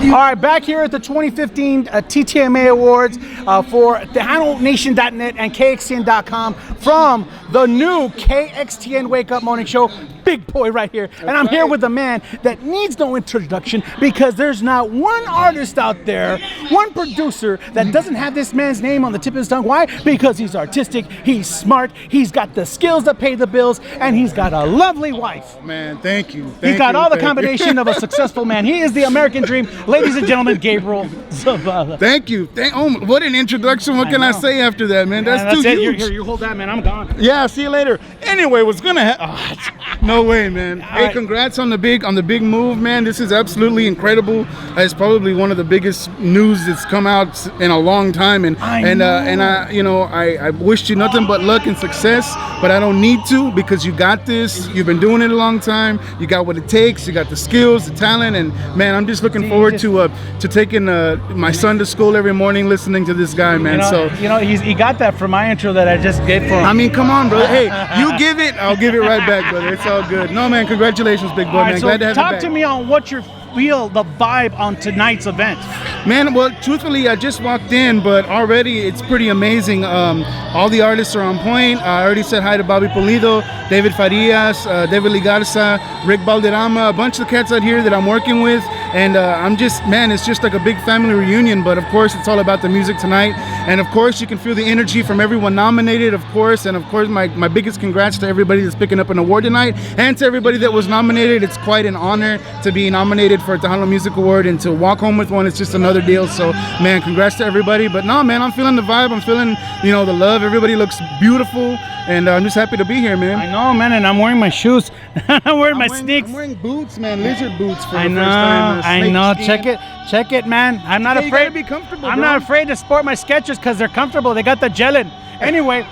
All right, back here at the 2015 TTMA Awards for TejanoNation.net and KXTN.com from the new KXTN Wake Up Morning Show. Bigg Boyee right here. And I'm here with a man that needs no introduction because there's not one artist out there, one producer that doesn't have this man's name on the tip of his tongue. Why? Because he's artistic, he's smart, he's got the skills to pay the bills, and he's got a lovely wife. Man, thank you. He's got all the combination of a successful man. He is the American dream. Ladies and gentlemen, Gabriel Zavala. Thank you. Oh, what an introduction. What can I say after that, man? That's too huge. Here, you hold that, man. I'm gone. Yeah, see you later. Anyway, what's gonna happen? No way, man. Hey, congrats on the big move, man. This is absolutely incredible. It's probably one of the biggest news that's come out in a long time, and I wish you nothing but luck and success, but I don't need to because you got this. You've been doing it a long time. You got what it takes. You got the skills, the talent, and man, I'm just looking forward to taking my son to school every morning, listening to this guy, man. He got that from my intro that I just gave for him. I mean, come on, brother. Hey, you give it, I'll give it right back, brother. It's all good. No, man, congratulations, Bigg Boyee, man. Glad to have you back. Talk to me on what you feel the vibe on tonight's event. Man, well, truthfully, I just walked in, but already it's pretty amazing. All the artists are on point. I already said hi to Bobby Pulido, David Farias, David Ligarza, Rick Balderrama, a bunch of cats out here that I'm working with. And it's just like a big family reunion. But of course, it's all about the music tonight. And of course, you can feel the energy from everyone nominated, of course. And of course, my biggest congrats to everybody that's picking up an award tonight and to everybody that was nominated. It's quite an honor to be nominated for a Tejano Music Award, and to walk home with one, it's just another deal. So, man, congrats to everybody. But no, man, I'm feeling the vibe. I'm feeling, the love. Everybody looks beautiful. And I'm just happy to be here, man. I know, man, and I'm wearing my shoes. I'm wearing my sneaks. I'm wearing boots, man, lizard boots for the first time. I know. Check it, man. I'm not afraid. You gotta be comfortable, I'm not afraid to sport my Skechers because they're comfortable. They got the gelin. Anyway,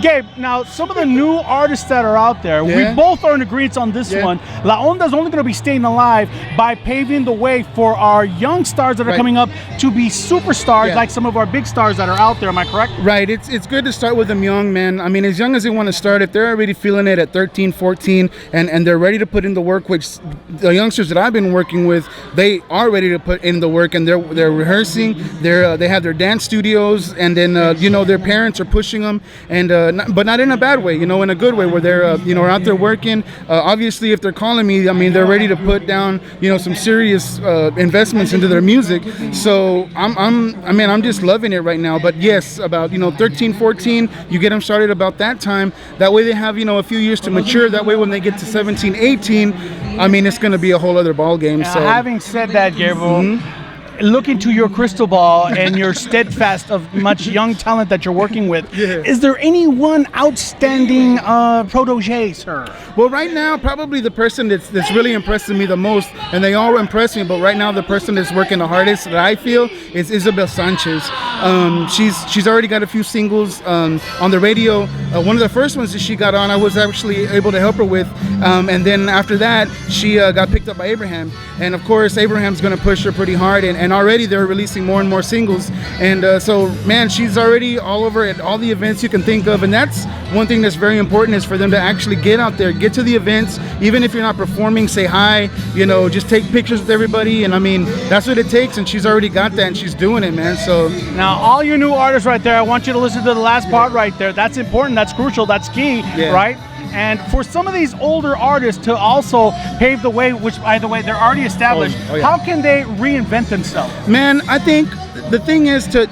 Gabe, now some of the new artists that are out there, we both are in agreement on this one. La Onda's only going to be staying alive by paving the way for our young stars that are coming up to be superstars like some of our big stars that are out there. Am I correct? Right. It's good to start with them young, man. I mean, as young as they want to start, if they're already feeling it at 13, 14, and they're ready to put in the work, which the youngsters that I've been working with, they are ready to put in the work, and they're rehearsing. They have their dance studios, and then their parents are pushing them. And but not in a bad way, in a good way, where they're out there working. Obviously, if they're calling me, I mean, they're ready to put down some serious investments into their music. So I'm just loving it right now. But yes, about 13, 14, you get them started about that time. That way they have a few years to mature. That way when they get to 17, 18, I mean, it's going to be a whole other ball game. So having said that, Gabriel. Look into your crystal ball and your steadfast of much young talent that you're working with. Is there any one outstanding protege, sir? Well, right now, probably the person that's really impressing me the most, and they all impress me, but right now the person that's working the hardest that I feel is Isabel Sanchez. She's already got a few singles on the radio. One of the first ones that she got on, I was actually able to help her with. And then after that, she got picked up by Abraham. And of course, Abraham's going to push her pretty hard. And already they're releasing more and more singles. And so, man, she's already all over at all the events you can think of. And that's one thing that's very important, is for them to actually get out there, get to the events. Even if you're not performing, say hi, just take pictures with everybody. And I mean, that's what it takes. And she's already got that, and she's doing it, man. So now, all you new artists right there, I want you to listen to the last part right there. That's important, that's crucial, that's key, right? And for some of these older artists to also pave the way, which, by the way, they're already established, how can they reinvent themselves? Man, I think the thing is to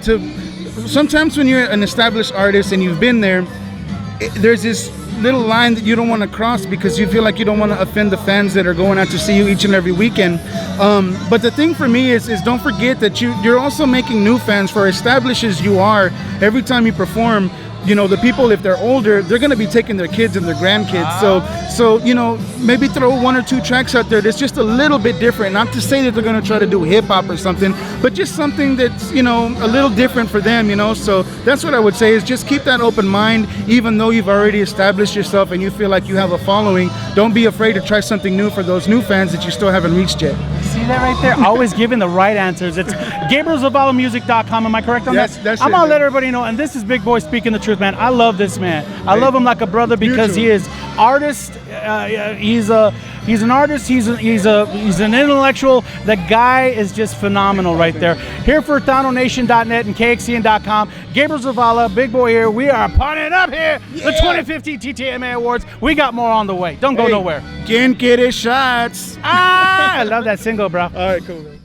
sometimes when you're an established artist and you've been there, there's this little line that you don't want to cross because you feel like you don't want to offend the fans that are going out to see you each and every weekend. But the thing for me is don't forget that you're also making new fans. For established as you are, every time you perform, the people, if they're older, they're going to be taking their kids and their grandkids. So maybe throw one or two tracks out there that's just a little bit different. Not to say that they're going to try to do hip hop or something, but just something that's, a little different for them, So that's what I would say, is just keep that open mind. Even though you've already established yourself and you feel like you have a following, don't be afraid to try something new for those new fans that you still haven't reached yet. See that right there? Always giving the right answers. It's GabrielZavalaMusic.com. Am I correct on that? I'm going to let everybody know. And this is Bigg Boyee speaking the truth, man. I love this man. I love him like a brother because he is artist. He's an artist. He's an intellectual. The guy is just phenomenal right there. Here for TejanoNation.net and KXTN.com. Gabriel Zavala, Bigg Boyee here. We are partying up here. Yeah. The 2015 TTMA Awards. We got more on the way. Don't go nowhere. ¿Quién quiere shots? I love that single, bro. All right, cool.